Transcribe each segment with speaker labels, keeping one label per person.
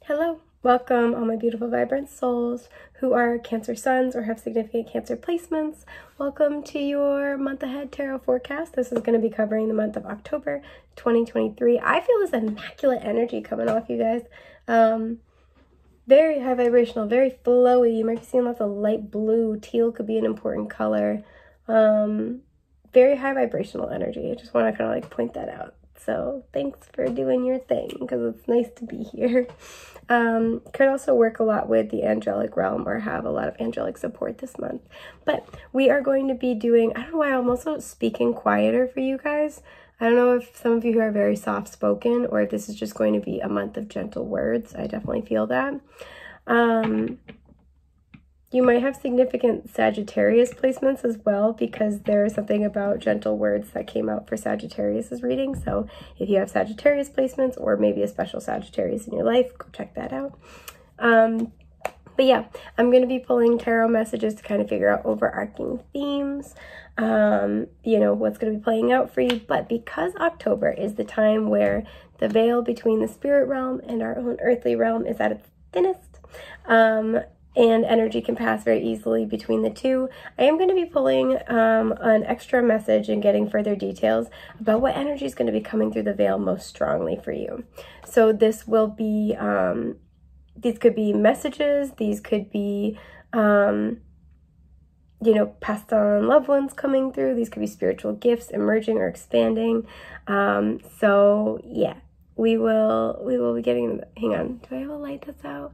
Speaker 1: Hello, welcome all my beautiful vibrant souls who are Cancer suns or have significant Cancer placements. Welcome to your month ahead tarot forecast. This is going to be covering the month of October 2023. I feel this immaculate energy coming off you guys. Very high vibrational, very flowy. You might be seeing lots of light blue. Teal could be an important color. Very high vibrational energy. I just want to kind of like point that out. So thanks for doing your thing because it's nice to be here. Could also work a lot with the angelic realm or have a lot of angelic support this month. But we are going to be doing, I don't know why I'm also speaking quieter for you guys. I don't know if some of you are very soft-spoken or if this is just going to be a month of gentle words. I definitely feel that. You might have significant Sagittarius placements as well because there is something about gentle words that came out for Sagittarius's reading. So if you have Sagittarius placements or maybe a special Sagittarius in your life, go check that out. But yeah, I'm going to be pulling tarot messages to kind of figure out overarching themes, you know, what's going to be playing out for you. But because October is the time where the veil between the spirit realm and our own earthly realm is at its thinnest, and energy can pass very easily between the two, I am going to be pulling an extra message and getting further details about what energy is going to be coming through the veil most strongly for you. So this will be, these could be messages, these could be, you know, passed on loved ones coming through, these could be spiritual gifts emerging or expanding. So yeah, we will be getting, hang on, do I have a light that's out?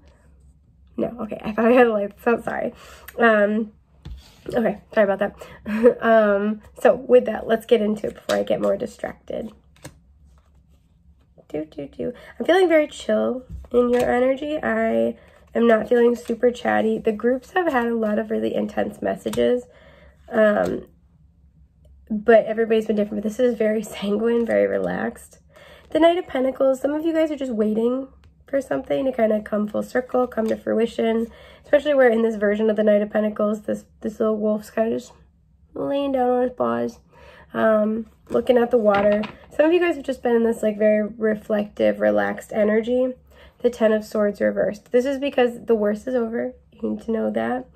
Speaker 1: No, okay, I thought I had a light, so sorry. Okay, sorry about that. So with that, let's get into it before I get more distracted. I'm feeling very chill in your energy. I am not feeling super chatty. The groups have had a lot of really intense messages, but everybody's been different. But this is very sanguine, very relaxed. The Knight of Pentacles, some of you guys are just waiting for something to kind of come full circle, come to fruition, especially where in this version of the Knight of Pentacles, this little wolf's kind of just laying down on his paws, looking at the water. Some of you guys have just been in this like very reflective, relaxed energy. The Ten of Swords reversed. This is because the worst is over. You need to know that.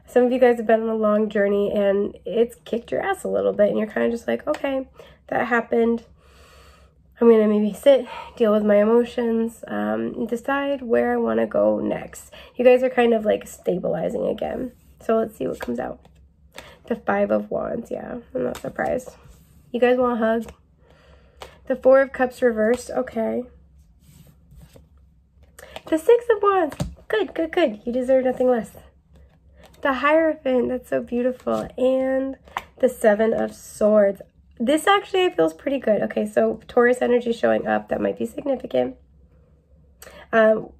Speaker 1: Some of you guys have been on a long journey and it's kicked your ass a little bit and you're kind of just like, okay, that happened. I'm going to maybe sit, deal with my emotions, and decide where I want to go next. You guys are kind of like stabilizing again. So let's see what comes out. The Five of Wands. Yeah, I'm not surprised. You guys want a hug? The Four of Cups reversed. Okay. The Six of Wands. Good, good, good. You deserve nothing less. The Hierophant. That's so beautiful. And the Seven of Swords. This actually feels pretty good. Okay, so Taurus energy showing up. That might be significant.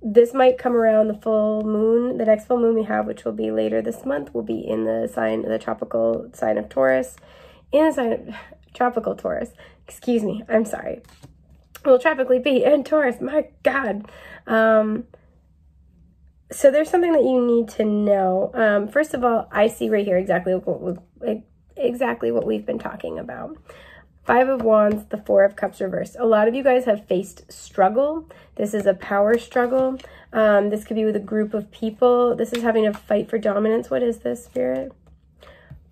Speaker 1: This might come around the full moon. The next full moon we have, which will be later this month, will be in the sign, the tropical sign of Taurus. In the sign of tropical Taurus. Excuse me. I'm sorry. Will tropically be in Taurus. My God. So there's something that you need to know. First of all, I see right here exactly what we've been talking about. Five of Wands, the Four of Cups reversed. A lot of you guys have faced struggle. This is a power struggle. This could be with a group of people. This is having to fight for dominance. What is this, Spirit?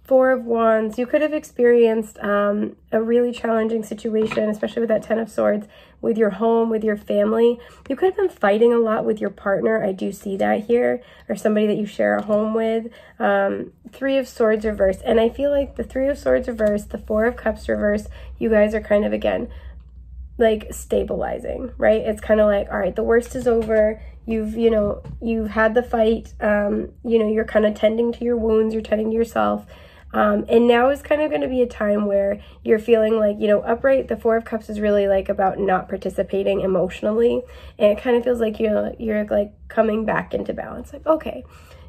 Speaker 1: Four of Wands. You could have experienced a really challenging situation, especially with that Ten of Swords, with your home, with your family. You could have been fighting a lot with your partner. I do see that here, or somebody that you share a home with. Three of Swords reversed. And I feel like the Three of Swords reversed, the Four of Cups reversed, you guys are kind of, again, like stabilizing, right? It's kind of like, all right, the worst is over. You've had the fight. You're kind of tending to your wounds. You're tending to yourself. And now is kind of going to be a time where you're feeling like, upright. The Four of Cups is really like about not participating emotionally. And it kind of feels like, you're like coming back into balance. Like, okay,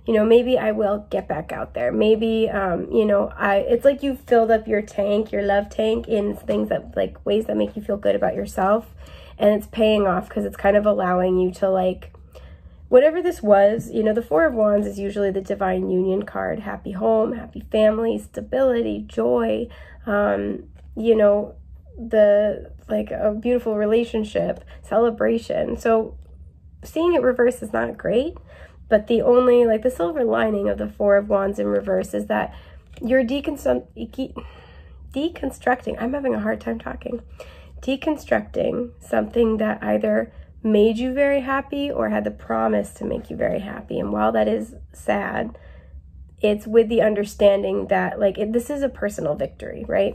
Speaker 1: maybe I will get back out there. Maybe, it's like you've filled up your tank, your love tank in things that like ways that make you feel good about yourself. And it's paying off because it's kind of allowing you to like, whatever this was, the Four of Wands is usually the divine union card. Happy home, happy family, stability, joy, like a beautiful relationship, celebration. So seeing it reverse is not great, but the only, like, the silver lining of the Four of Wands in reverse is that you're deconstructing, I'm having a hard time talking, deconstructing something that either made you very happy or had the promise to make you very happy. And while that is sad, it's with the understanding that, like, this is a personal victory, right?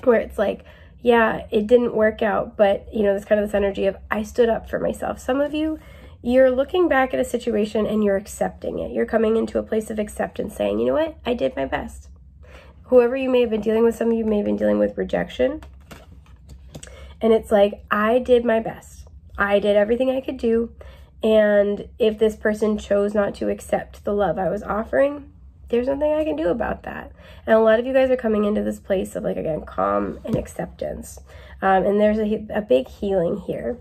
Speaker 1: Where it's like, yeah, it didn't work out, but, you know, there's kind of this energy of, I stood up for myself. Some of you, you're looking back at a situation and you're accepting it. You're coming into a place of acceptance, saying, you know what, I did my best. Whoever you may have been dealing with, some of you may have been dealing with rejection. And it's like, I did my best. I did everything I could do. And if this person chose not to accept the love I was offering, there's nothing I can do about that. And a lot of you guys are coming into this place of, like, again, calm and acceptance. And there's a big healing here.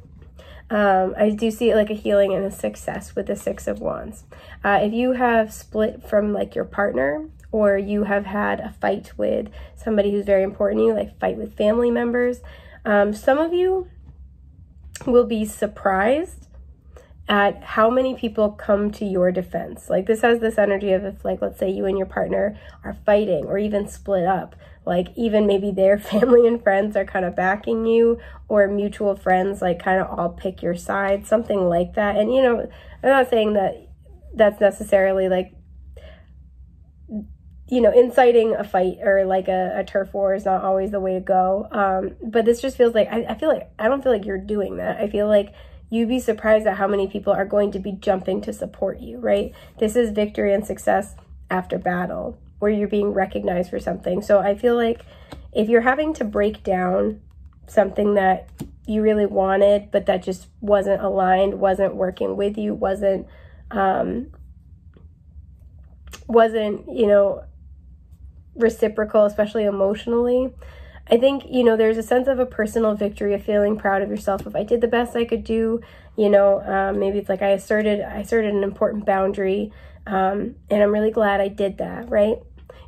Speaker 1: I do see it like a healing and a success with the Six of Wands. If you have split from, like, your partner, or you have had a fight with somebody who's very important to you, like fight with family members, some of you will be surprised at how many people come to your defense. Like, this has this energy of, if, like, let's say you and your partner are fighting or even split up, like, even maybe their family and friends are kind of backing you, or mutual friends, like, kind of all pick your side, something like that. And, you know, I'm not saying that that's necessarily, like, you know, inciting a fight or like a turf war is not always the way to go. But this just feels like, I don't feel like you're doing that. I feel like you'd be surprised at how many people are going to be jumping to support you, right? This is victory and success after battle, where you're being recognized for something. So I feel like if you're having to break down something that you really wanted, but that just wasn't aligned, wasn't working with you, wasn't, you know, reciprocal, especially emotionally, I think, you know, there's a sense of a personal victory, of feeling proud of yourself. If I did the best I could do, you know, maybe it's like I asserted an important boundary, and I'm really glad I did that, right?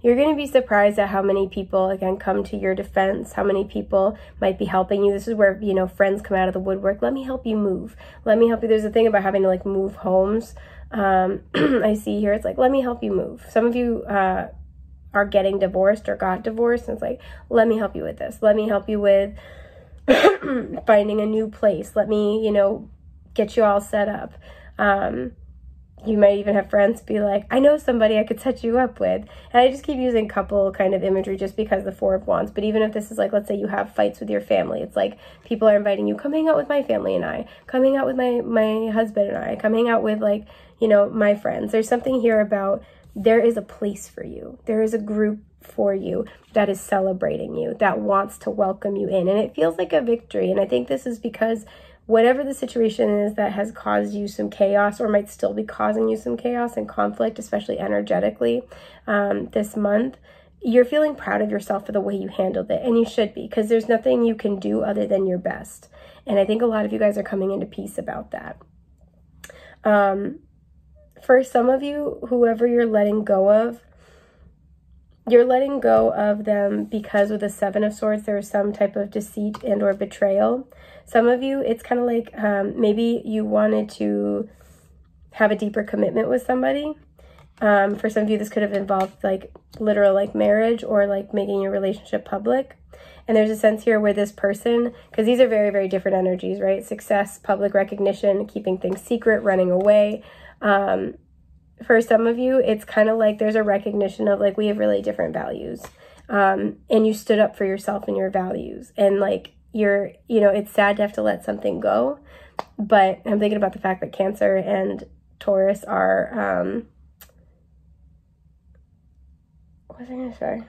Speaker 1: You're going to be surprised at how many people, again, come to your defense, how many people might be helping you. This is where, you know, friends come out of the woodwork. Let me help you move. Let me help you. There's a thing about having to, like, move homes. I see here, it's like, let me help you move. Some of you, are getting divorced or got divorced, and it's like, let me help you with this. Let me help you with finding a new place. Let me, you know, get you all set up. You might even have friends be like, I know somebody I could set you up with. And I just keep using couple kind of imagery just because the Four of Wands. But even if this is like, let's say you have fights with your family, it's like people are inviting you, come hang out with my family and I, come hang out with my husband and I, come hang out with, like, you know, my friends. There's something here about, there is a place for you. There is a group for you that is celebrating you, that wants to welcome you in. And it feels like a victory. And I think this is because whatever the situation is that has caused you some chaos, or might still be causing you some chaos and conflict, especially energetically, this month, you're feeling proud of yourself for the way you handled it. And you should be, because there's nothing you can do other than your best. And I think a lot of you guys are coming into peace about that. For some of you, whoever you're letting go of them because with the Seven of Swords, there was some type of deceit and or betrayal. Some of you, it's kind of like maybe you wanted to have a deeper commitment with somebody. For some of you, this could have involved like literal like marriage, or like making your relationship public. And there's a sense here where this person, because these are very, very different energies, right? Success, public recognition, keeping things secret, running away. For some of you, it's kind of like there's a recognition of like, we have really different values. And you stood up for yourself and your values. And like, you know, it's sad to have to let something go. But I'm thinking about the fact that Cancer and Taurus are, what was I going to say?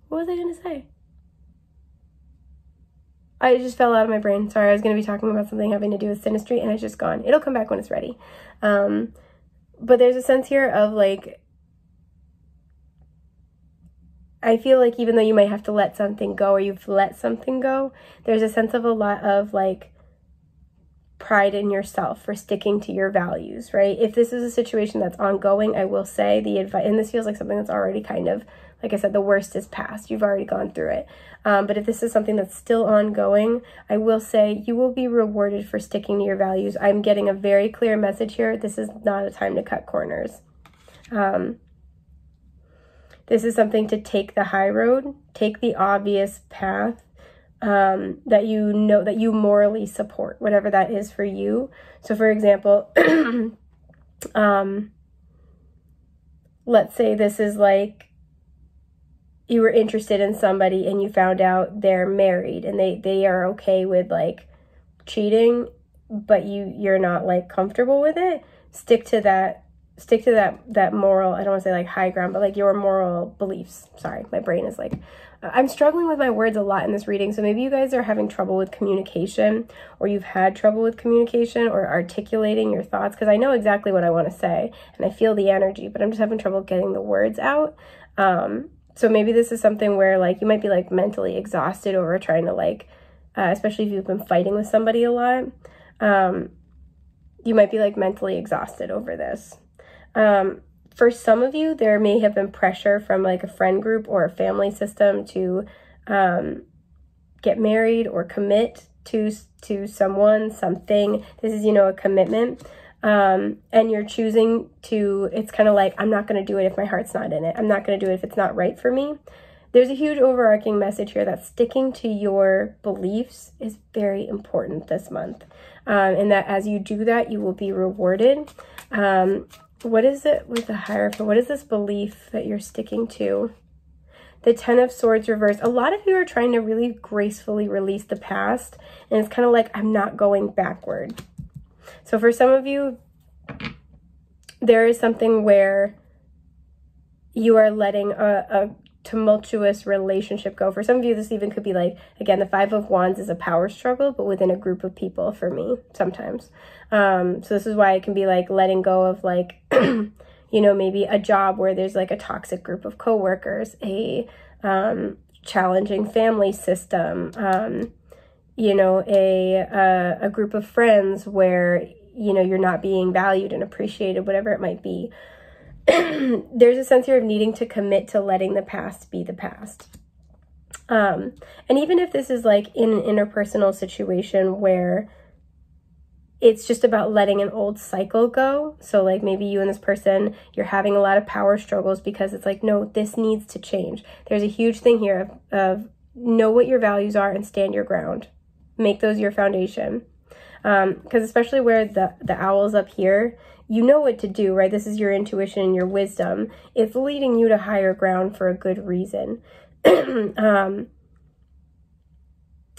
Speaker 1: What was I going to say? I just fell out of my brain. Sorry, I was going to be talking about something having to do with synastry, and it's just gone. It'll come back when it's ready. But there's a sense here of like, I feel like even though you might have to let something go, or you've let something go, there's a sense of a lot of like pride in yourself for sticking to your values, right? If this is a situation that's ongoing, I will say the advice, and this feels like something that's already kind of like I said, the worst is past. You've already gone through it. But if this is something that's still ongoing, I will say you will be rewarded for sticking to your values. I'm getting a very clear message here. This is not a time to cut corners. This is something to take the high road, take the obvious path that you know, that you morally support, whatever that is for you. So for example, let's say this is like you were interested in somebody and you found out they're married and they are okay with like cheating, but you're not like comfortable with it. Stick to that moral, I don't want to say like high ground, but like your moral beliefs. Sorry, my brain is like, I'm struggling with my words a lot in this reading. So maybe you guys are having trouble with communication, or you've had trouble with communication or articulating your thoughts, because I know exactly what I want to say and I feel the energy, but I'm just having trouble getting the words out. So maybe this is something where like you might be like mentally exhausted over trying to like, especially if you've been fighting with somebody a lot, you might be like mentally exhausted over this. For some of you, there may have been pressure from like a friend group or a family system to get married or commit to someone, something. This is, you know, a commitment. And you're choosing to, it's kind of like, I'm not going to do it if my heart's not in it. I'm not going to do it if it's not right for me. There's a huge overarching message here that sticking to your beliefs is very important this month. And that as you do that, you will be rewarded. What is it with the Hierophant? What is this belief that you're sticking to? The Ten of Swords reversed. A lot of you are trying to really gracefully release the past. And it's kind of like, I'm not going backward. So for some of you, there is something where you are letting a tumultuous relationship go. For some of you, this even could be like, again, the Five of Wands is a power struggle, but within a group of people for me sometimes. So this is why it can be like letting go of like, you know, maybe a job where there's like a toxic group of coworkers, a challenging family system, you know, a group of friends where, you know, you're not being valued and appreciated, whatever it might be. There's a sense here of needing to commit to letting the past be the past. And even if this is like in an interpersonal situation where it's just about letting an old cycle go. So like maybe you and this person, you're having a lot of power struggles because it's like, no, this needs to change. There's a huge thing here of know what your values are and stand your ground. Make those your foundation. Because especially where the owl's up here, you know what to do, right? This is your intuition and your wisdom. It's leading you to higher ground for a good reason.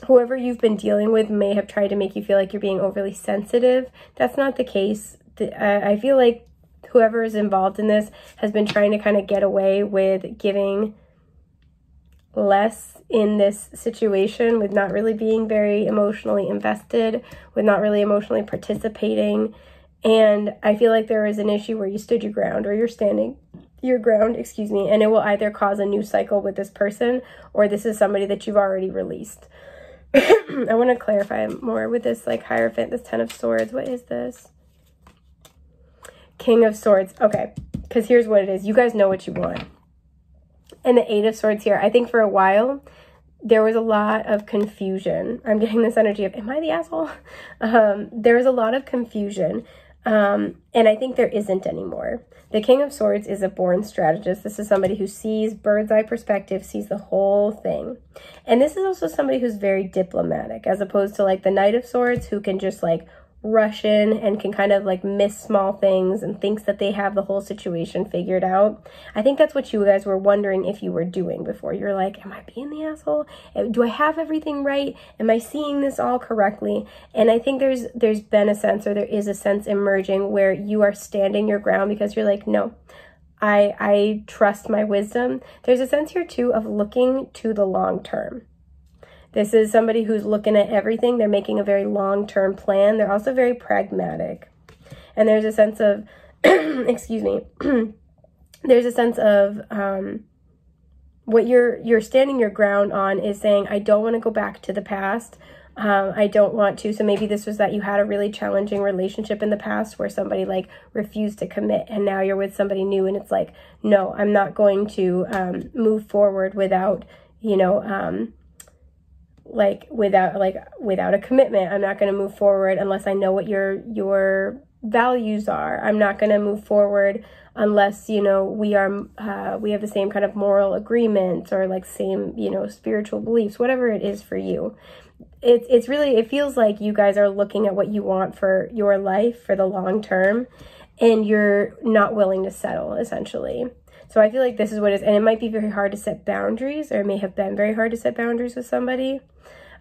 Speaker 1: Whoever you've been dealing with may have tried to make you feel like you're being overly sensitive. That's not the case. I feel like whoever is involved in this has been trying to kind of get away with giving less in this situation, with not really being very emotionally invested, with not really emotionally participating. And I feel like there is an issue where you stood your ground, or you're standing your ground, excuse me, and it will either cause a new cycle with this person, or this is somebody that you've already released. I want to clarify more with this like Hierophant, this Ten of Swords. What is this? King of Swords. Okay, because here's what it is. You guys know what you want. And the Eight of Swords here. I think for a while, there was a lot of confusion. I'm getting this energy of, am I the asshole? There was a lot of confusion. And I think there isn't anymore. The King of Swords is a born strategist. This is somebody who sees bird's eye perspective, sees the whole thing. And this is also somebody who's very diplomatic, as opposed to like the Knight of Swords, who can just like rush in and can kind of like miss small things and thinks that they have the whole situation figured out. I think that's what you guys were wondering if you were doing before. You're like, am I being the asshole? Do I have everything right? Am I seeing this all correctly? And I think there's been a sense, or there is a sense emerging, where you are standing your ground because you're like, no, I trust my wisdom. There's a sense here too of looking to the long term. This is somebody who's looking at everything. They're making a very long-term plan. They're also very pragmatic. And there's a sense of, excuse me, there's a sense of what you're standing your ground on is saying, I don't want to go back to the past. I don't want to. So maybe this was that you had a really challenging relationship in the past where somebody like refused to commit, and now you're with somebody new and it's like, no, I'm not going to move forward without, you know, without a commitment. I'm not going to move forward unless I know what your values are. I'm not going to move forward unless, you know, we have the same kind of moral agreements or like same, you know, spiritual beliefs, whatever it is for you. It's really, it feels like you guys are looking at what you want for your life for the long term, and you're not willing to settle, essentially. So I feel like this is what it is, and it might be very hard to set boundaries, or it may have been very hard to set boundaries with somebody.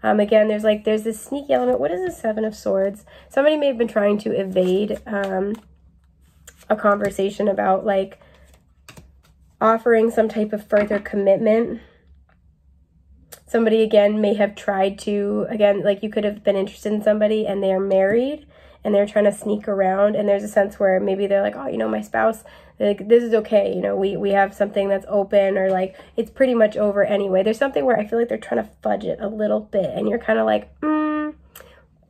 Speaker 1: Again, there's this sneaky element. What is the Seven of Swords? Somebody may have been trying to evade a conversation about like offering some type of further commitment. Somebody, again, may have tried to, again, like you could have been interested in somebody and they're married and they're trying to sneak around, and there's a sense where maybe they're like, oh, you know, my spouse, like, this is okay, you know, we have something that's open, or like it's pretty much over anyway. There's something where I feel like they're trying to fudge it a little bit, and you're kind of like,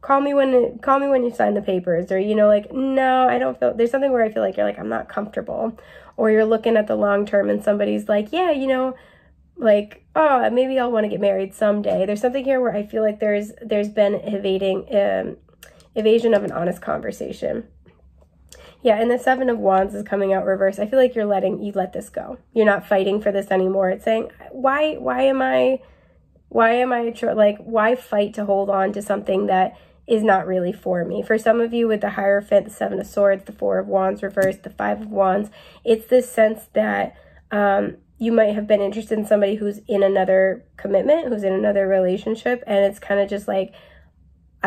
Speaker 1: call me when you sign the papers, or, you know, like, no, I don't feel, there's something where I feel like you're like, I'm not comfortable, or you're looking at the long term and somebody's like, yeah, you know, like, oh, maybe I'll want to get married someday. There's something here where I feel like there's been evasion of an honest conversation. Yeah, and the Seven of Wands is coming out reverse. I feel like you let this go. You're not fighting for this anymore. It's saying, why fight to hold on to something that is not really for me? For some of you with the Hierophant, the Seven of Swords, the Four of Wands reversed, the Five of Wands, it's this sense that you might have been interested in somebody who's in another commitment, who's in another relationship, and it's kind of just like,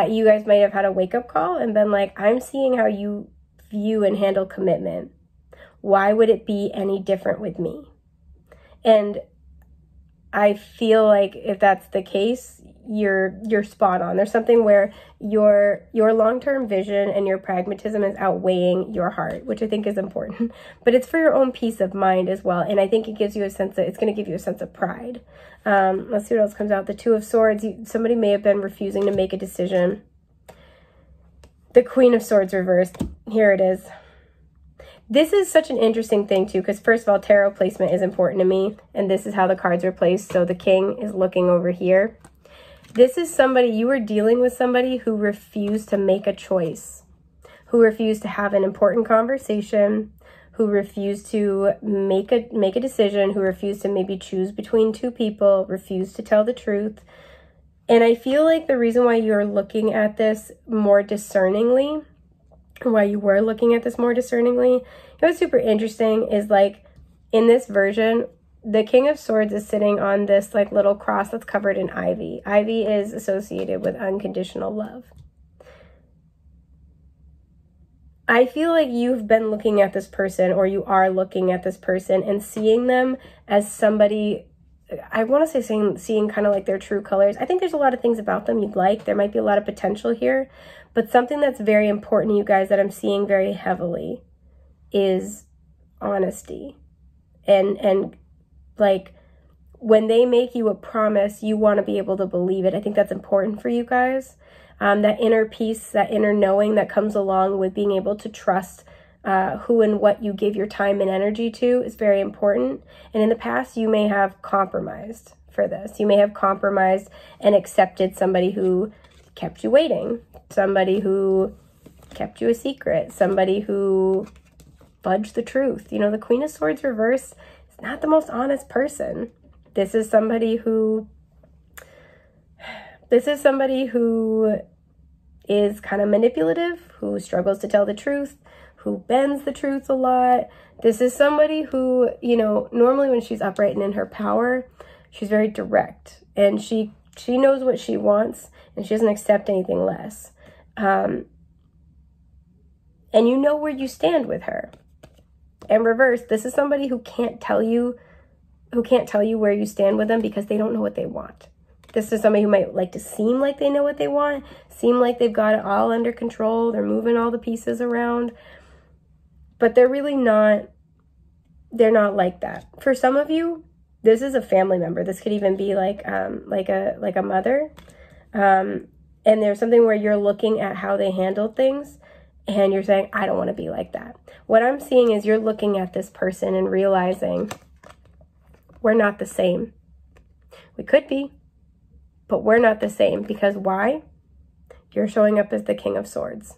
Speaker 1: you guys might have had a wake-up call and been like, I'm seeing how you view and handle commitment. Why would it be any different with me? And I feel like if that's the case, you're spot on. There's something where your long-term vision and your pragmatism is outweighing your heart, which I think is important. But it's for your own peace of mind as well. And I think it gives you a sense that it's going to give you a sense of pride. Let's see what else comes out. The Two of Swords. Somebody may have been refusing to make a decision. The Queen of Swords reversed. Here it is. This is such an interesting thing too, because first of all, tarot placement is important to me, and this is how the cards are placed. So the King is looking over here. This is somebody, you were dealing with somebody who refused to make a choice, who refused to have an important conversation, who refused to make a decision, who refused to maybe choose between two people, refused to tell the truth. And I feel like the reason why you're looking at this more discerningly, why you were looking at this more discerningly, it was super interesting is like in this version, the King of Swords is sitting on this like little cross that's covered in ivy. Ivy is associated with unconditional love. I feel like you've been looking at this person, or you are looking at this person and seeing them as somebody, I want to say seeing kind of like their true colors. I think there's a lot of things about them you'd like. There might be a lot of potential here, but something that's very important to you guys that I'm seeing very heavily is honesty. And like when they make you a promise, you want to be able to believe it. I think that's important for you guys. That inner peace, that inner knowing that comes along with being able to trust who and what you give your time and energy to is very important. And in the past, you may have compromised for this. You may have compromised and accepted somebody who kept you waiting, somebody who kept you a secret, somebody who fudged the truth. You know, the Queen of Swords reverse is not the most honest person. This is somebody who is kind of manipulative, who struggles to tell the truth, who bends the truth a lot. This is somebody who, you know, normally when she's upright and in her power, she's very direct, and she knows what she wants, and she doesn't accept anything less. And you know where you stand with her. And reverse, this is somebody who can't tell you where you stand with them because they don't know what they want. This is somebody who might like to seem like they know what they want, seem like they've got it all under control, they're moving all the pieces around, but they're really not, they're not like that. For some of you, this is a family member. This could even be like a mother. And there's something where you're looking at how they handle things and you're saying, I don't want to be like that. What I'm seeing is you're looking at this person and realizing we're not the same. We could be, but we're not the same. Because why? You're showing up as the King of Swords.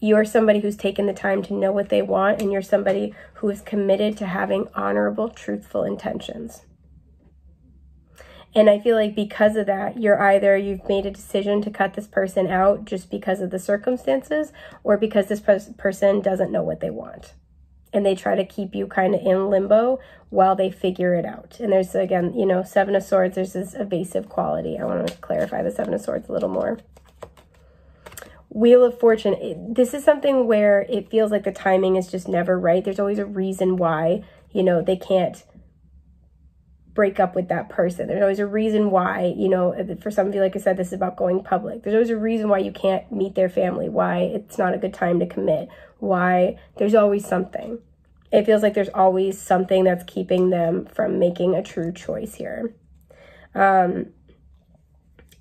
Speaker 1: You're somebody who's taken the time to know what they want, and you're somebody who is committed to having honorable, truthful intentions. And I feel like because of that, you've made a decision to cut this person out just because of the circumstances, or because this person doesn't know what they want. And they try to keep you kind of in limbo while they figure it out. And there's, again, you know, Seven of Swords, there's this evasive quality. I want to clarify the Seven of Swords a little more. Wheel of Fortune. This is something where it feels like the timing is just never right. There's always a reason why, you know, they can't break up with that person. There's always a reason why, you know, for some of you, like I said, this is about going public. There's always a reason why you can't meet their family, why it's not a good time to commit, why there's always something. It feels like there's always something that's keeping them from making a true choice here.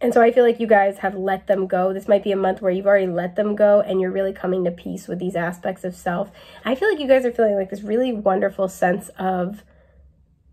Speaker 1: And so I feel like you guys have let them go. This might be a month where you've already let them go and you're really coming to peace with these aspects of self. I feel like you guys are feeling like this really wonderful sense of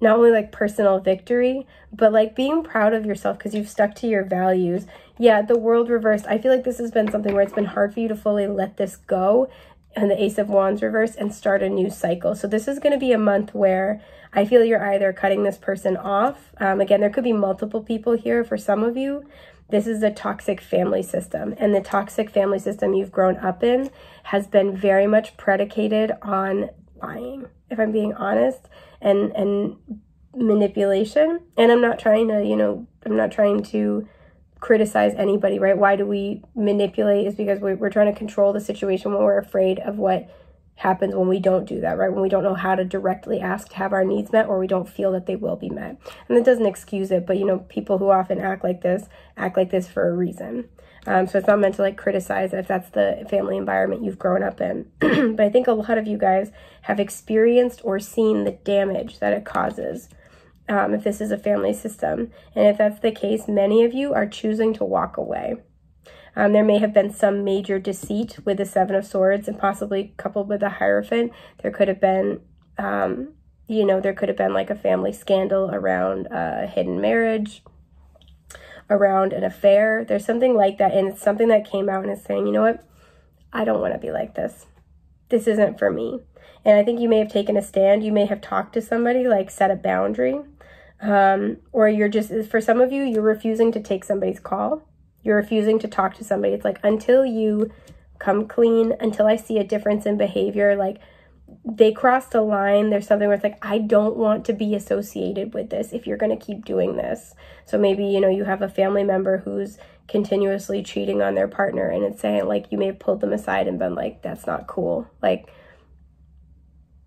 Speaker 1: not only like personal victory, but like being proud of yourself because you've stuck to your values. Yeah, the World reversed. I feel like this has been something where it's been hard for you to fully let this go, and the Ace of Wands reversed, and start a new cycle. So this is going to be a month where I feel you're either cutting this person off. Again, there could be multiple people here for some of you. This is a toxic family system, and the toxic family system you've grown up in has been very much predicated on lying, if I'm being honest, and manipulation. And I'm not trying to, you know, I'm not trying to criticize anybody, right? Why do we manipulate? Is because we're trying to control the situation when we're afraid of what happens when we don't do that, right? When we don't know how to directly ask to have our needs met, or we don't feel that they will be met. And that doesn't excuse it, but you know, people who often act like this for a reason. So it's not meant to like criticize if that's the family environment you've grown up in. But I think a lot of you guys have experienced or seen the damage that it causes if this is a family system. And if that's the case, many of you are choosing to walk away. There may have been some major deceit with the Seven of Swords, and possibly coupled with the Hierophant. There could have been, you know, there could have been like a family scandal around a hidden marriage, around an affair. There's something like that, and it's something that came out and is saying, you know what, I don't want to be like this. This isn't for me. And I think you may have taken a stand. You may have talked to somebody, like set a boundary, or you're just, for some of you, you're refusing to take somebody's call. You're refusing to talk to somebody. It's like, until you come clean, until I see a difference in behavior, like they crossed a line. There's something where it's like, I don't want to be associated with this if you're going to keep doing this. So maybe, you know, you have a family member who's continuously cheating on their partner, and it's saying like, you may have pulled them aside and been like, that's not cool. Like,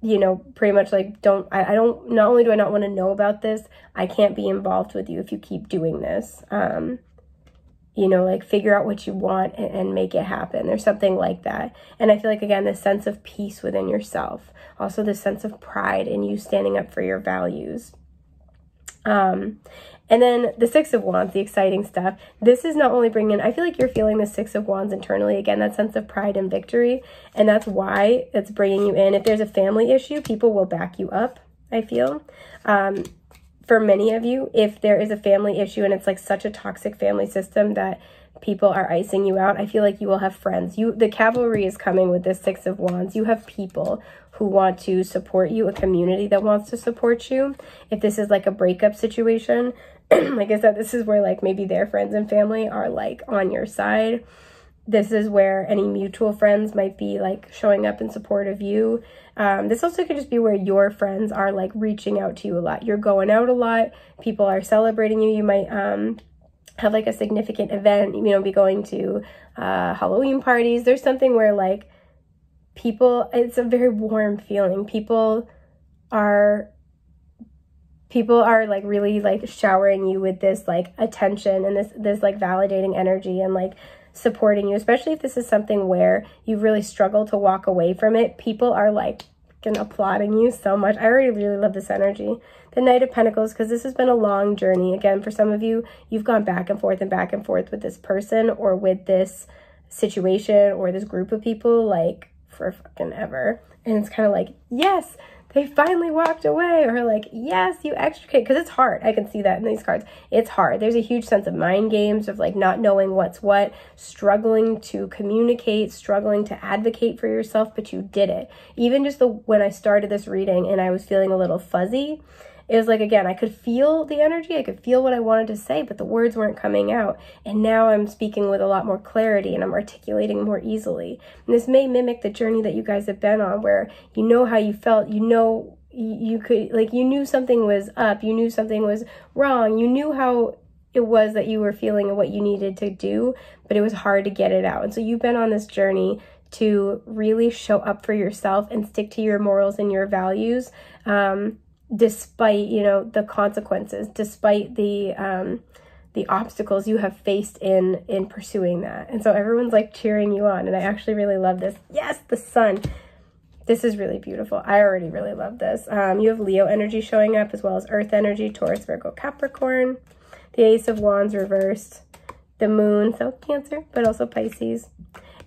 Speaker 1: you know, pretty much like, I don't, not only do I not want to know about this, I can't be involved with you if you keep doing this. You know, like figure out what you want and make it happen. There's something like that. And I feel like, again, this sense of peace within yourself. Also this sense of pride in you standing up for your values. And then the Six of Wands, the exciting stuff. This is not only bringing in, I feel like you're feeling the Six of Wands internally. Again, that sense of pride and victory. And that's why it's bringing you in. If there's a family issue, people will back you up, I feel. For many of you, if there is a family issue and it's like such a toxic family system that people are icing you out, I feel like you will have friends. The cavalry is coming with this Six of Wands. You have people who want to support you, a community that wants to support you. If this is like a breakup situation, like I said, this is where like maybe their friends and family are like on your side. This is where any mutual friends might be like showing up in support of you. This also could just be where your friends are like reaching out to you a lot. You're going out a lot. People are celebrating you. You might have like a significant event, you know, be going to Halloween parties. There's something where like people, it's a very warm feeling. People are like really like showering you with this like attention and this like validating energy and like supporting you, especially if this is something where you really struggle to walk away from it. People are like fucking applauding you so much. I already really love this energy. The Knight of Pentacles, because this has been a long journey. Again, for some of you, you've gone back and forth with this person or with this situation or this group of people, like, for fucking ever. And it's kind of like, yes, they finally walked away, or like, yes, you extricate, because it's hard. I can see that in these cards. It's hard. There's a huge sense of mind games, of like not knowing what's what, struggling to communicate, struggling to advocate for yourself, but you did it. Even just when I started this reading and I was feeling a little fuzzy, it was like, again, I could feel the energy, I could feel what I wanted to say, but the words weren't coming out. And now I'm speaking with a lot more clarity and I'm articulating more easily. And this may mimic the journey that you guys have been on, where you know how you felt, you know, you could, like, you knew something was up, you knew something was wrong, you knew how it was that you were feeling and what you needed to do, but it was hard to get it out. And so you've been on this journey to really show up for yourself and stick to your morals and your values, despite, you know, the consequences, despite the obstacles you have faced in pursuing that. And so everyone's like cheering you on, and I actually really love this. Yes, the sun. This is really beautiful. I already really love this. You have Leo energy showing up, as well as Earth energy, Taurus, Virgo, Capricorn. The Ace of Wands reversed. The Moon, so Cancer, but also Pisces.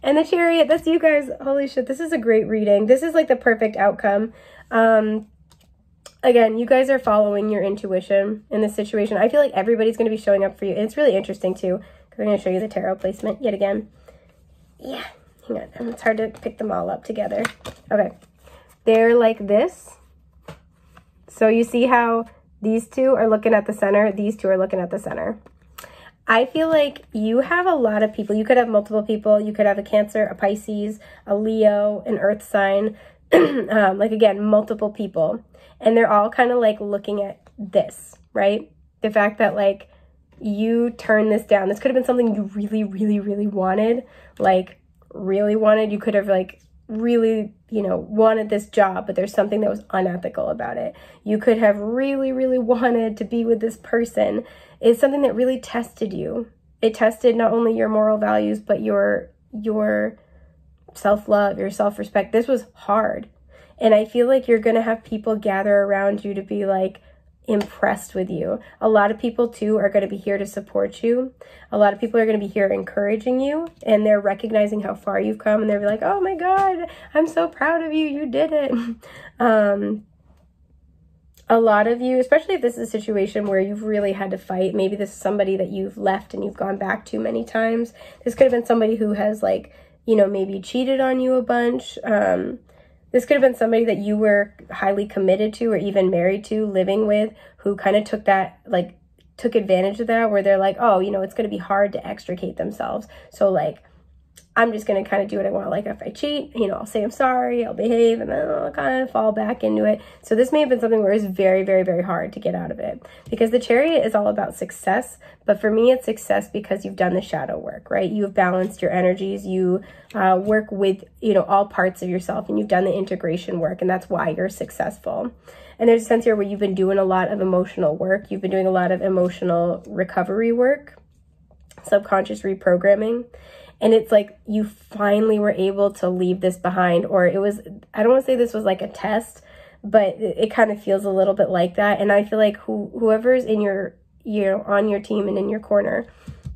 Speaker 1: And the Chariot, that's you guys. Holy shit, this is a great reading. This is like the perfect outcome. Again, you guys are following your intuition in this situation. I feel like everybody's going to be showing up for you. And it's really interesting, too, because I'm going to show you the tarot placement yet again. Yeah, hang on. It's hard to pick them all up together. Okay. They're like this. So you see how these two are looking at the center. These two are looking at the center. I feel like you have a lot of people. You could have multiple people. You could have a Cancer, a Pisces, a Leo, an Earth sign. Like, again, multiple people. And they're all kind of like looking at this, right? The fact that like you turned this down. This could have been something you really, really, really wanted. Like, really wanted. You could have like really, you know, wanted this job, but there's something that was unethical about it. You could have really, really wanted to be with this person. It's something that really tested you. It tested not only your moral values, but your self-love, your self-respect. This was hard. And I feel like you're going to have people gather around you to be like impressed with you. A lot of people too are going to be here to support you. A lot of people are going to be here encouraging you, and they're recognizing how far you've come, and they're like, oh my God, I'm so proud of you. You did it. A lot of you, especially if this is a situation where you've really had to fight, maybe this is somebody that you've left and you've gone back to many times. This could have been somebody who has like, you know, maybe cheated on you a bunch. This could have been somebody that you were highly committed to or even married to, living with, who kind of took advantage of that, where they're like, oh, you know, it's going to be hard to extricate themselves. So like, I'm just going to kind of do what I want. Like if I cheat, you know, I'll say I'm sorry, I'll behave, and then I'll kind of fall back into it. So this may have been something where it's very, very, very hard to get out of it, because the Chariot is all about success. But for me, it's success because you've done the shadow work, right? You've balanced your energies. You work with, you know, all parts of yourself, and you've done the integration work, and that's why you're successful. And there's a sense here where you've been doing a lot of emotional work. You've been doing a lot of emotional recovery work, subconscious reprogramming. And it's like you finally were able to leave this behind, or it was, I don't want to say this was like a test, but it kind of feels a little bit like that. And I feel like whoever's in on your team and in your corner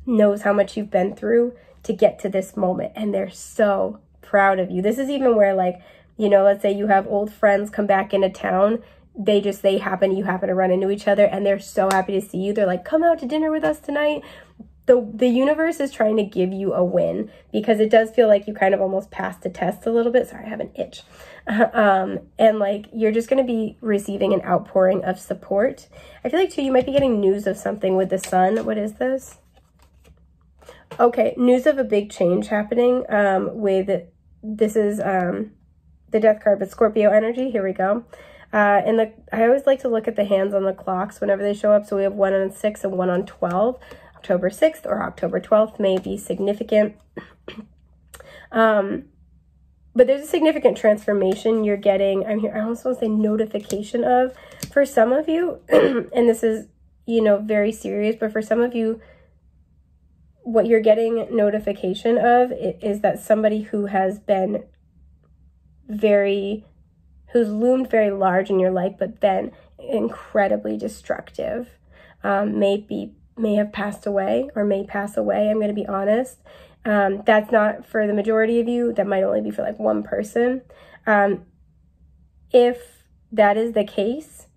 Speaker 1: knows how much you've been through to get to this moment. And they're so proud of you. This is even where, like, you know, let's say you have old friends come back into town. You happen to run into each other, and they're so happy to see you. They're like, come out to dinner with us tonight. The universe is trying to give you a win, because it does feel like you kind of almost passed the test a little bit. Sorry, I have an itch. And like, you're just going to be receiving an outpouring of support. I feel like too, you might be getting news of something with the sun. What is this? Okay, news of a big change happening this is the death card, but Scorpio energy. Here we go. I always like to look at the hands on the clocks whenever they show up. So we have 1 on 6 and 1 on 12. October 6th or October 12th may be significant. But there's a significant transformation you're getting. I almost want to say notification of, for some of you, and this is, you know, very serious, but for some of you, what you're getting notification of is that somebody who has been who's loomed very large in your life, but then incredibly destructive, may have passed away or may pass away. I'm going to be honest. That's not for the majority of you. That might only be for like one person. If that is the case,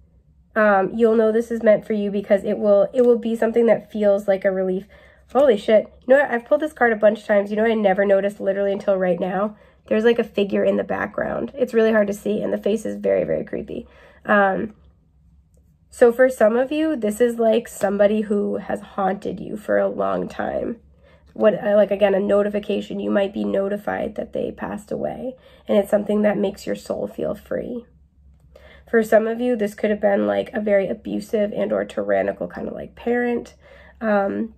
Speaker 1: you'll know this is meant for you, because it will be something that feels like a relief. Holy shit. You know what? I've pulled this card a bunch of times. You know, I never noticed literally until right now. There's like a figure in the background. It's really hard to see, and the face is very, very creepy. So for some of you, this is like somebody who has haunted you for a long time. Like, again, a notification. You might be notified that they passed away, and it's something that makes your soul feel free. For some of you, this could have been like a very abusive and or tyrannical kind of like parent. And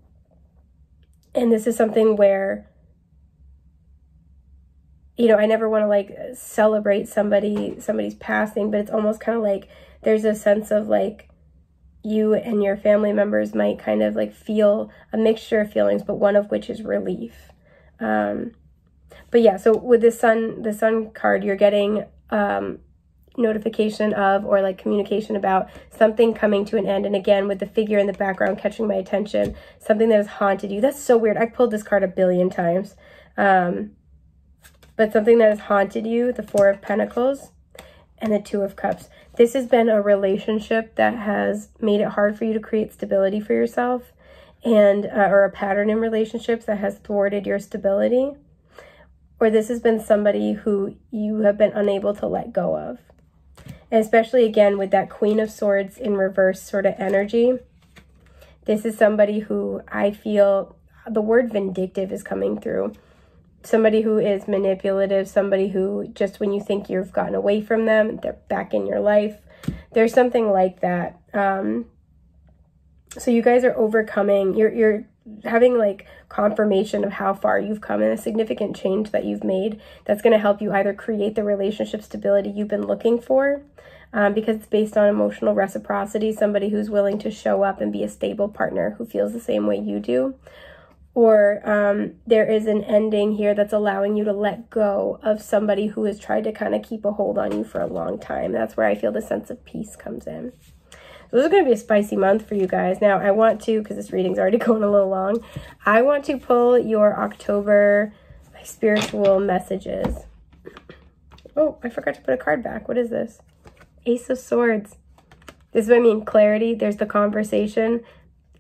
Speaker 1: this is something where, you know, I never want to like celebrate somebody's passing, but it's almost kind of like there's a sense of like you and your family members might kind of like feel a mixture of feelings, but one of which is relief. But yeah, so with the sun card, you're getting notification of, or like communication about something coming to an end. And again, with the figure in the background catching my attention, something that has haunted you. That's so weird. I pulled this card a billion times. But something that has haunted you, the Four of Pentacles and the Two of Cups. This has been a relationship that has made it hard for you to create stability for yourself, and or a pattern in relationships that has thwarted your stability. Or this has been somebody who you have been unable to let go of. And especially, again, with that Queen of Swords in reverse sort of energy, this is somebody who I feel, the word vindictive is coming through. Somebody who is manipulative, somebody who just when you think you've gotten away from them, they're back in your life. There's something like that. So you guys are overcoming, you're having like confirmation of how far you've come and a significant change that you've made that's going to help you either create the relationship stability you've been looking for, because it's based on emotional reciprocity, somebody who's willing to show up and be a stable partner who feels the same way you do. Or there is an ending here that's allowing you to let go of somebody who has tried to kind of keep a hold on you for a long time. That's where I feel the sense of peace comes in. So this is going to be a spicy month for you guys. Now, I want to, because this reading's already going a little long, I want to pull your October spiritual messages. Oh, I forgot to put a card back. What is this? Ace of Swords. This is what I mean, clarity. There's the conversation.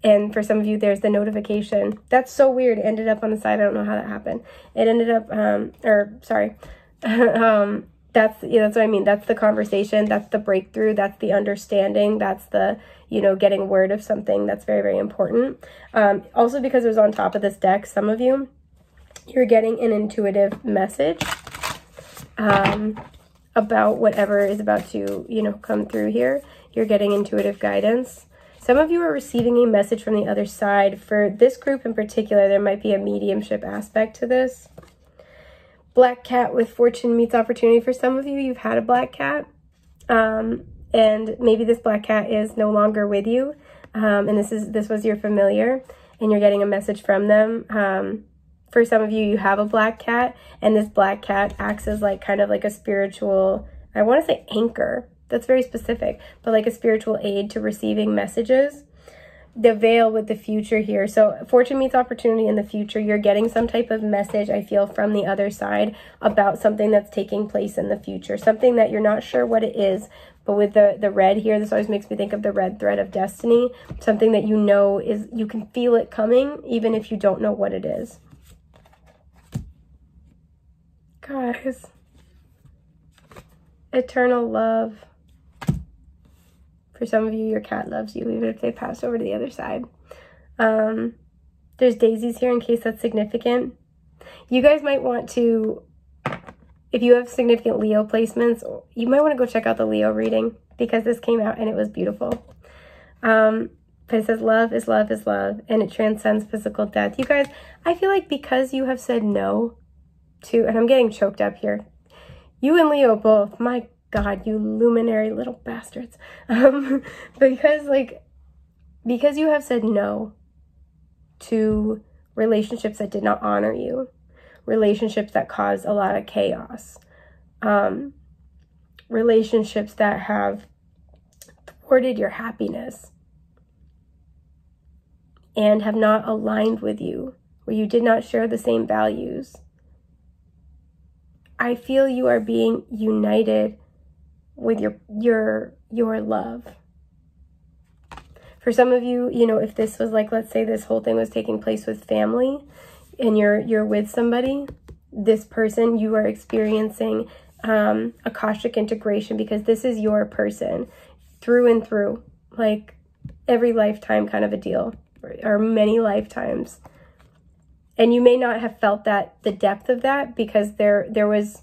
Speaker 1: And for some of you, there's the notification. That's so weird. It ended up on the side. I don't know how that happened. It ended up, that's what I mean. That's the conversation. That's the breakthrough. That's the understanding. That's the, getting word of something that's very, very important. Also, because it was on top of this deck, some of you, you're getting an intuitive message about whatever is about to, come through here. You're getting intuitive guidance. Some of you are receiving a message from the other side. For this group in particular, there might be a mediumship aspect to this. Black cat with fortune meets opportunity. For some of you, you've had a black cat. And maybe this black cat is no longer with you. And this was your familiar. And you're getting a message from them. For some of you, you have a black cat. And this black cat acts as like kind of like a spiritual, I want to say anchor. That's very specific, but like a spiritual aid to receiving messages. The veil with the future here. So fortune meets opportunity in the future. You're getting some type of message, I feel, from the other side about something that's taking place in the future. Something that you're not sure what it is, but with the red here, this always makes me think of the red thread of destiny. Something that is, you can feel it coming, even if you don't know what it is. Guys. Eternal love. For some of you, your cat loves you, even if they pass over to the other side. There's daisies here in case that's significant. You guys might want to, if you have significant Leo placements, you might want to go check out the Leo reading because this came out and it was beautiful. But it says love is love is love, and it transcends physical death. You guys, I feel like because you have said no to, and I'm getting choked up here, you and Leo both, my God, you luminary little bastards. Because you have said no to relationships that did not honor you, relationships that caused a lot of chaos, relationships that have thwarted your happiness and have not aligned with you, where you did not share the same values. I feel you are being united with your love. For some of you, you know, if this was like, let's say this whole thing was taking place with family and you're with somebody, this person, you are experiencing Akashic integration, because this is your person through and through, like every lifetime kind of a deal, or many lifetimes. And you may not have felt that, the depth of that, because there was,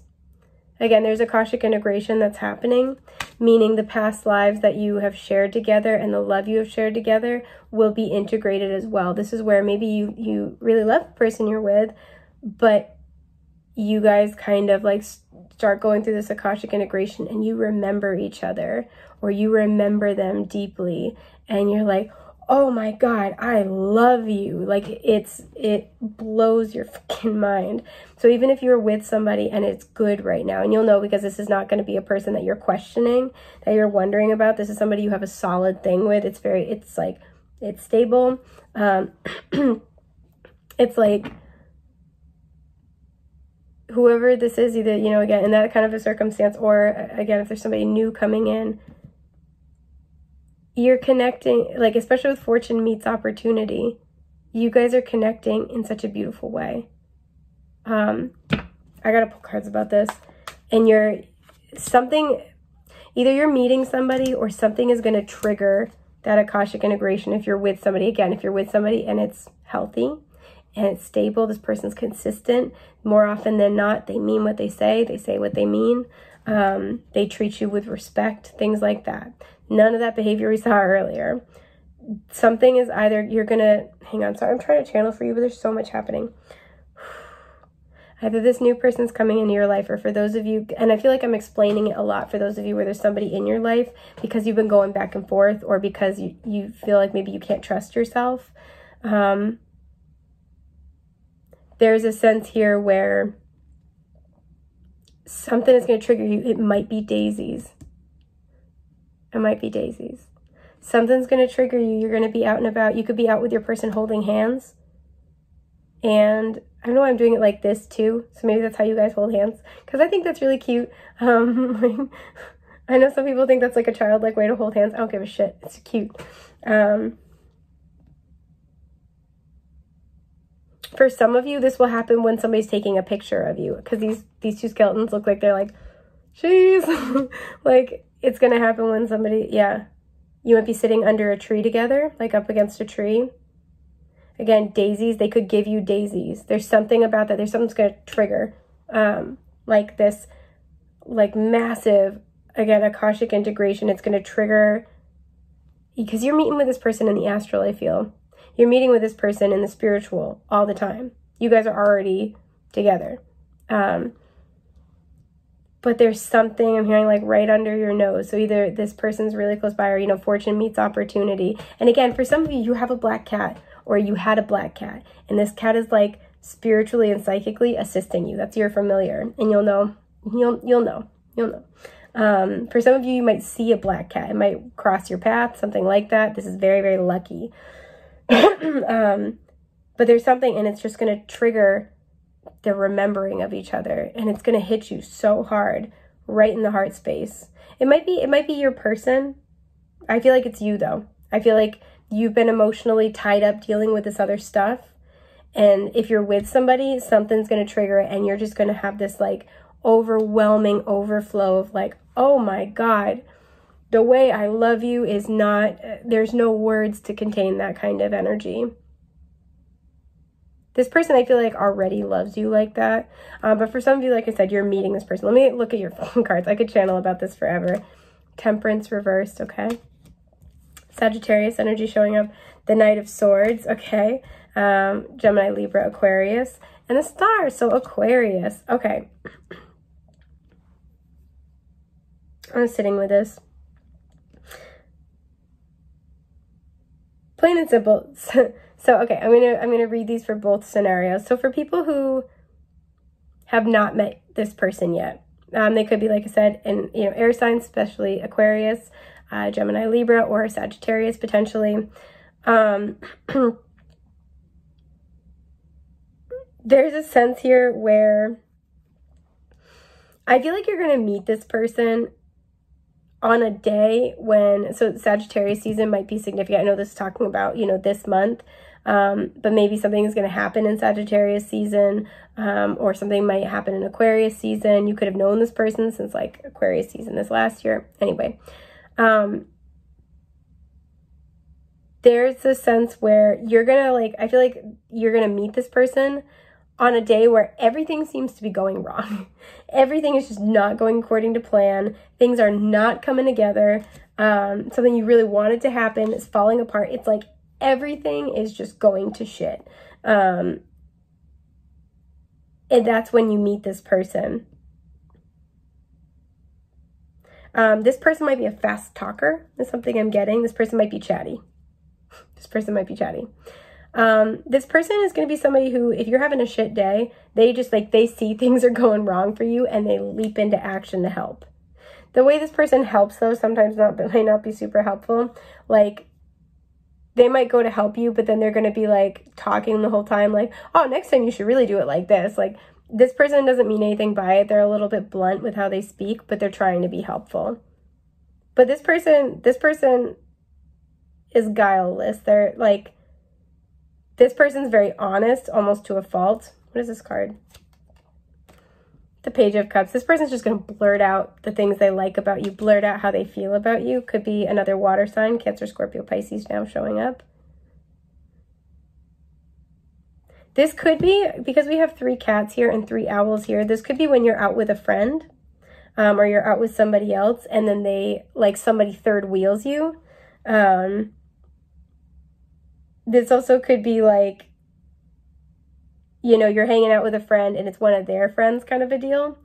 Speaker 1: again, there's Akashic integration that's happening, meaning the past lives that you have shared together and the love you have shared together will be integrated as well. This is where maybe you really love the person you're with, but you guys kind of like start going through this Akashic integration and you remember each other, or you remember them deeply, and you're like, oh my God, I love you. Like it blows your fucking mind. So even if you're with somebody and it's good right now, and you'll know because this is not going to be a person that you're questioning, that you're wondering about. This is somebody you have a solid thing with. It's stable. It's like whoever this is, either, you know, again, in that kind of a circumstance, or again, if there's somebody new coming in, you're connecting, like, especially with fortune meets opportunity, you guys are connecting in such a beautiful way. I gotta pull cards about this. And either you're meeting somebody, or something is going to trigger that Akashic integration if you're with somebody. Again, if you're with somebody and it's healthy and it's stable, this person's consistent, more often than not, they mean what they say what they mean, they treat you with respect, things like that. None of that behavior we saw earlier. Something is either you're gonna, hang on, sorry, I'm trying to channel for you, but there's so much happening. Either this new person's coming into your life, or for those of you, and I feel like I'm explaining it a lot for those of you where there's somebody in your life because you've been going back and forth, or because you feel like maybe you can't trust yourself. There's a sense here where something is going to trigger you. It might be daisies. It might be daisies. Something's going to trigger you. You're going to be out and about. You could be out with your person holding hands. And I don't know why I'm doing it like this too. So maybe that's how you guys hold hands, because I think that's really cute. I know some people think that's like a childlike way to hold hands. I don't give a shit. It's cute. For some of you, this will happen when somebody's taking a picture of you, because these two skeletons look like they're like, jeez. Like, it's going to happen when somebody, yeah. You might be sitting under a tree together, like up against a tree. Again, daisies, they could give you daisies. There's something about that. There's something that's going to trigger, like this, like massive, again, Akashic integration. It's going to trigger, because you're meeting with this person in the astral, I feel. You're meeting with this person in the spiritual all the time. You guys are already together. But there's something I'm hearing like right under your nose. So either this person's really close by, or, you know, fortune meets opportunity. And again, for some of you, you have a black cat, or you had a black cat, and this cat is like spiritually and psychically assisting you. That's your familiar, and you'll know. For some of you, you might see a black cat. It might cross your path, something like that. This is very, very lucky. But there's something, and it's just going to trigger the remembering of each other, and it's going to hit you so hard right in the heart space. It might be your person. I feel like it's you though. I feel like you've been emotionally tied up dealing with this other stuff, and if you're with somebody, something's going to trigger it, and you're just going to have this like overwhelming overflow of like, oh my God, the way I love you is not, there's no words to contain that kind of energy. This person, I feel like, already loves you like that. But for some of you, like I said, you're meeting this person. Let me look at your phone cards. I could channel about this forever. Temperance reversed, okay. Sagittarius energy showing up. The Knight of Swords, okay. Gemini, Libra, Aquarius. And the Star, so Aquarius. Okay. I'm sitting with this. Plain and simple. So, okay, I'm gonna read these for both scenarios. So for people who have not met this person yet, They could be, like I said, in, you know, air signs, especially Aquarius, Gemini, Libra, or Sagittarius potentially. There's a sense here where I feel like you're going to meet this person on a day when, so Sagittarius season might be significant. I know this is talking about, you know, this month, but maybe something is going to happen in Sagittarius season, or something might happen in Aquarius season. You could have known this person since like Aquarius season this last year. Anyway, there's a sense where you're going to, like, I feel like you're going to meet this person on a day where everything seems to be going wrong. Everything is just not going according to plan. Things are not coming together. Something you really wanted to happen is falling apart. It's like everything is just going to shit. And that's when you meet this person. This person might be a fast talker. That's something I'm getting. This person might be chatty. This person might be chatty. This person is going to be somebody who, if you're having a shit day, they just, like, they see things are going wrong for you and they leap into action to help. The way this person helps, though, sometimes might not be super helpful. Like, they might go to help you, but then they're going to be, like, talking the whole time, like, oh, next time you should really do it like this. Like, this person doesn't mean anything by it. They're a little bit blunt with how they speak, but they're trying to be helpful. But this person is guileless. They're, like, this person's very honest, almost to a fault. What is this card? The Page of Cups. This person's just going to blurt out the things they like about you, blurt out how they feel about you. Could be another water sign, Cancer, Scorpio, Pisces now showing up. This could be, because we have 3 cats here and 3 owls here, this could be when you're out with a friend, or you're out with somebody else, and then they, like, somebody third wheels you. This also could be like, you know, you're hanging out with a friend and it's one of their friends kind of a deal.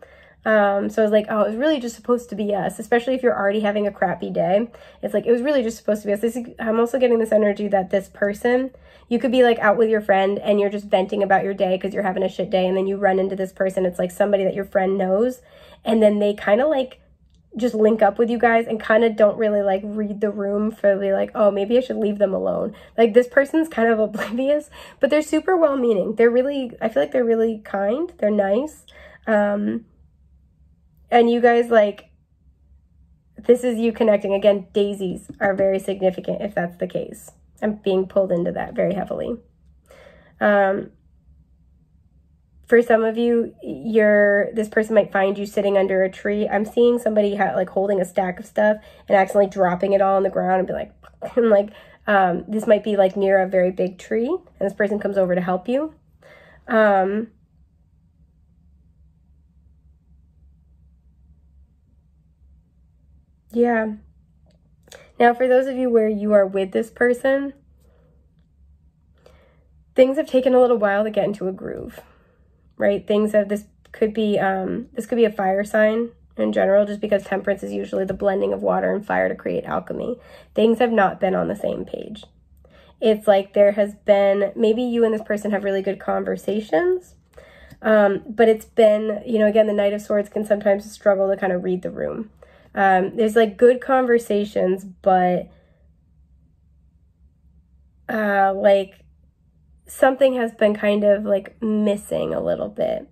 Speaker 1: So it's like, oh, it was really just supposed to be us, especially if you're already having a crappy day. It's like, it was really just supposed to be us. I'm also getting this energy that this person, you could be like out with your friend and you're just venting about your day because you're having a shit day, and then you run into this person. It's like somebody that your friend knows, and then they kind of like just link up with you guys and kind of don't really like read the room for like, oh, maybe I should leave them alone. Like, this person's kind of oblivious, but they're super well-meaning. They're really, I feel like they're really kind. They're nice. And you guys, like, this is you connecting. Again, daisies are very significant if that's the case. I'm being pulled into that very heavily. For some of you, this person might find you sitting under a tree. I'm seeing somebody like holding a stack of stuff and accidentally dropping it all on the ground and be like, and like, this might be like near a very big tree, and this person comes over to help you. Yeah. Now, for those of you where you are with this person, things have taken a little while to get into a groove. Right? This could be a fire sign in general, just because Temperance is usually the blending of water and fire to create alchemy. Things have not been on the same page. It's like there has been, maybe you and this person have really good conversations, but it's been, you know, again, the Knight of Swords can sometimes struggle to kind of read the room. There's like good conversations, but like, something has been kind of like missing a little bit.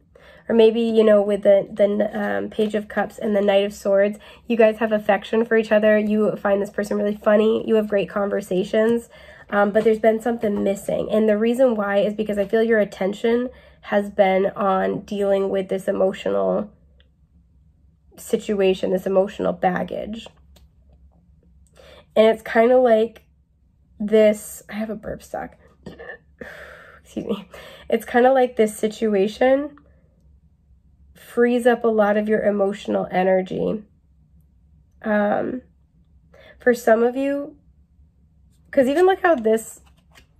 Speaker 1: Or maybe, you know, with the Page of Cups and the Knight of Swords, you guys have affection for each other. You find this person really funny. You have great conversations, but there's been something missing. And the reason why is because I feel your attention has been on dealing with this emotional situation, this emotional baggage. And it's kind of like this, I have a burp stuck. Excuse me. It's kind of like this situation frees up a lot of your emotional energy. For some of you, because even look how this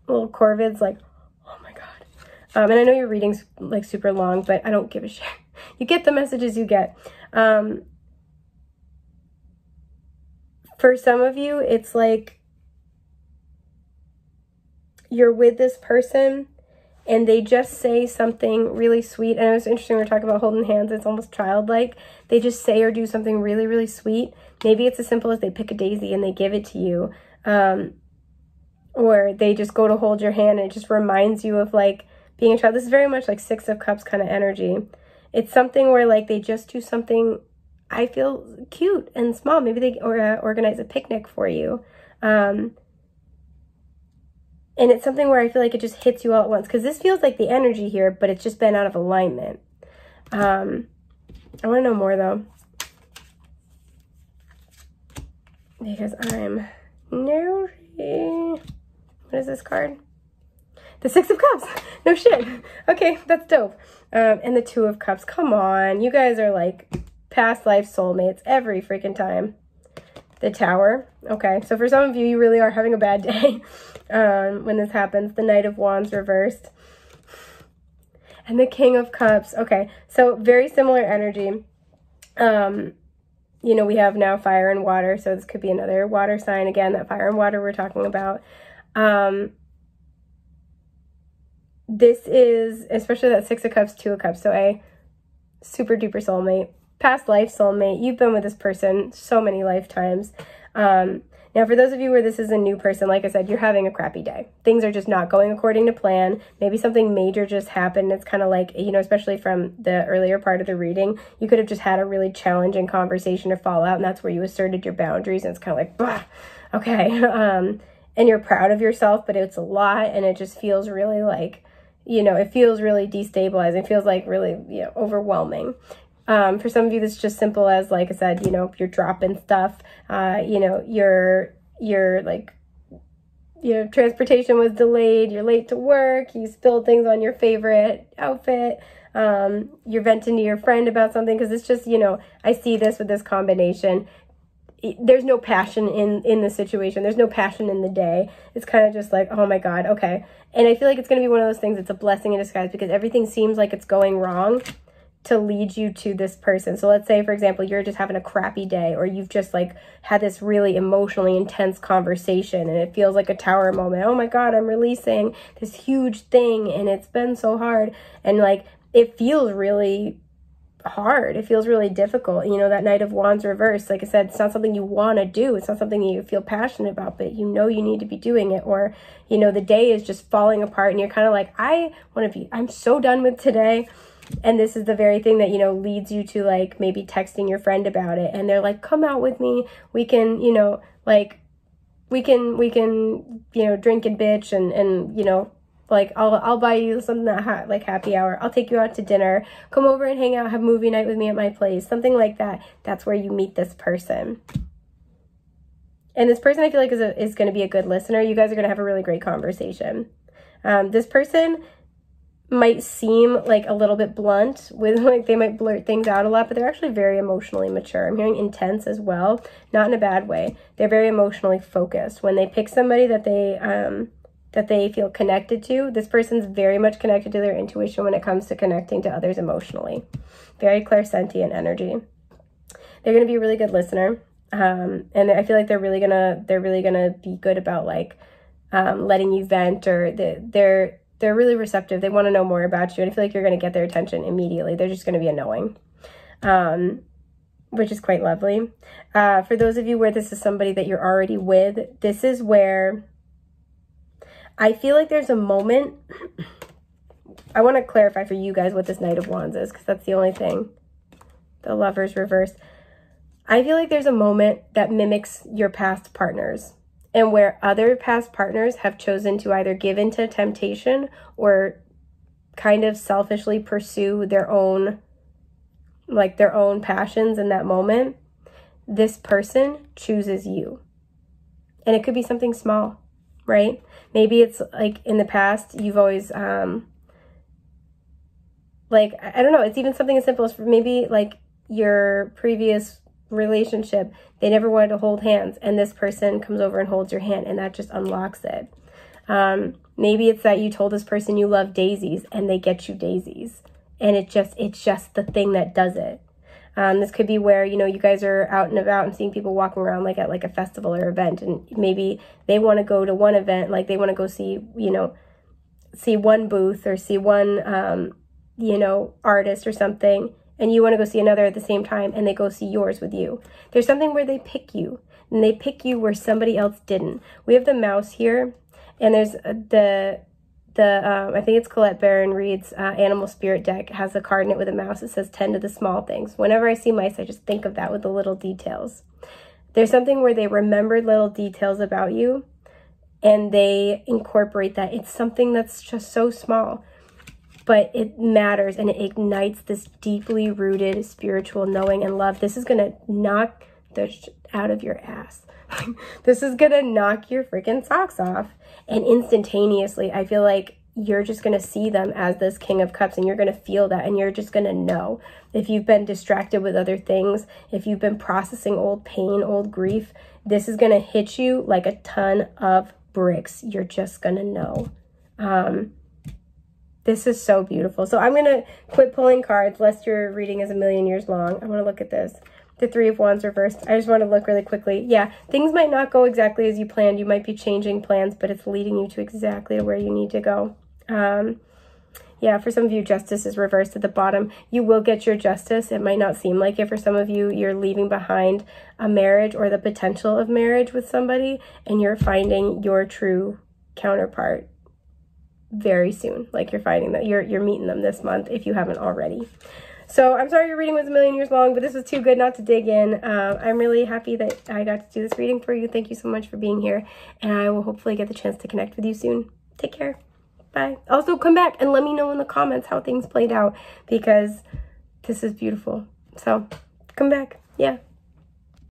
Speaker 1: little corvid's like, oh my God. And I know your reading's like super long, but I don't give a shit. You get the messages you get. For some of you, it's like you're with this person and they just say something really sweet. And it was interesting, we were talking about holding hands, it's almost childlike. They just say or do something really, really sweet. Maybe it's as simple as they pick a daisy and they give it to you. Or they just go to hold your hand and it just reminds you of like being a child. This is very much like Six of Cups kind of energy. It's something where like they just do something, I feel, cute and small. Maybe they organize a picnic for you. And it's something where I feel like it just hits you all at once. Because this feels like the energy here, but it's just been out of alignment. I want to know more, though. Because I'm nosy. What is this card? The Six of Cups. No shit. Okay, that's dope. And the Two of Cups. Come on. You guys are like past life soulmates every freaking time. The Tower. Okay, so for some of you, you really are having a bad day when this happens. The Knight of Wands reversed. And the King of Cups. Okay, so very similar energy. You know, we have now fire and water, so this could be another water sign. Again, that fire and water we're talking about. This is, especially that Six of Cups, Two of Cups, so a super duper soulmate. Past life soulmate. You've been with this person so many lifetimes. Now, for those of you where this is a new person, like I said, you're having a crappy day. Things are just not going according to plan. Maybe something major just happened. It's kind of like, you know, especially from the earlier part of the reading, you could have just had a really challenging conversation or fallout, and that's where you asserted your boundaries, and it's kind of like, bah, okay. And you're proud of yourself, but it's a lot, and it just feels really like, you know, it feels really destabilizing. It feels like really, you know, overwhelming. For some of you, that's just simple as, like I said, you know, you're dropping stuff, you know, you're like, your transportation was delayed, you're late to work, you spilled things on your favorite outfit, you're venting to your friend about something, because it's just, you know, I see this with this combination. There's no passion in the situation. There's no passion in the day. It's kind of just like, oh my God, okay. And I feel like it's going to be one of those things, it's a blessing in disguise, because everything seems like it's going wrong to lead you to this person. So let's say, for example, you're just having a crappy day, or you've just like had this really emotionally intense conversation, and it feels like a tower moment. Oh my God, I'm releasing this huge thing, and it's been so hard. And like, it feels really hard. It feels really difficult. You know, that Knight of Wands reversed, like I said, it's not something you want to do. It's not something you feel passionate about, but you know you need to be doing it. Or, you know, the day is just falling apart, and you're kind of like, I'm so done with today. And this is the very thing that, you know, leads you to like maybe texting your friend about it. And they're like, come out with me. We can, you know, like, we can, you know, drink and bitch and, you know, like, I'll buy you something that like happy hour. I'll take you out to dinner. Come over and hang out, have movie night with me at my place. Something like that. That's where you meet this person. And this person, I feel like, is going to be a good listener. You guys are going to have a really great conversation. This person might seem like a little bit blunt with, like, they might blurt things out a lot, but they're actually very emotionally mature. I'm hearing intense as well, not in a bad way. They're very emotionally focused. When they pick somebody that they feel connected to, this person's very much connected to their intuition when it comes to connecting to others emotionally. Very clairsentient energy. They're going to be a really good listener. And I feel like they're really gonna be good about like letting you vent, or they're really receptive. They want to know more about you, and I feel like you're going to get their attention immediately. They're just going to be annoying, which is quite lovely. For those of you where this is somebody that you're already with, this is where I feel like there's a moment. I want to clarify for you guys what this Knight of Wands is, because that's the only thing. The Lovers reversed. I feel like there's a moment that mimics your past partners, and where other past partners have chosen to either give into temptation or kind of selfishly pursue their own passions in that moment. This person chooses you. And it could be something small, right? Maybe it's like in the past, you've always, like, I don't know, it's even something as simple as maybe like your previous relationship, they never wanted to hold hands, and this person comes over and holds your hand, and that just unlocks it. Maybe it's that you told this person you love daisies, and they get you daisies, and it's just the thing that does it. This could be where, you know, you guys are out and about and seeing people walking around like at like a festival or event, and maybe they want to go to one event, like they want to go see, you know, see one booth or see one, you know, artist or something, and you want to go see another at the same time, and they go see yours with you. There's something where they pick you, and they pick you where somebody else didn't. We have the mouse here, and there's I think it's Colette Baron Reed's Animal Spirit deck has a card in it with a mouse. It says 10 to the small things. Whenever I see mice, I just think of that with the little details. There's something where they remembered little details about you, and they incorporate that. It's something that's just so small, but it matters, and it ignites this deeply rooted spiritual knowing and love. This is going to knock the out of your ass. This is going to knock your freaking socks off. And instantaneously, I feel like you're just going to see them as this King of Cups, and you're going to feel that, and you're just going to know. If you've been distracted with other things, if you've been processing old pain, old grief, this is going to hit you like a ton of bricks. You're just going to know. This is so beautiful. So I'm going to quit pulling cards, lest your reading is a million years long. I want to look at this. The Three of Wands reversed. I just want to look really quickly. Yeah, things might not go exactly as you planned. You might be changing plans, but it's leading you to exactly where you need to go. Yeah, for some of you, justice is reversed at the bottom. You will get your justice. It might not seem like it. For some of you, you're leaving behind a marriage or the potential of marriage with somebody, and you're finding your true counterpart very soon. Like you're finding that you're meeting them this month if you haven't already. So I'm sorry your reading was a million years long, but this was too good not to dig in. I'm really happy that I got to do this reading for you. Thank you so much for being here, and I will hopefully get the chance to connect with you soon. Take care. Bye. Also, come back and let me know in the comments how things played out, because this is beautiful. So come back. Yeah.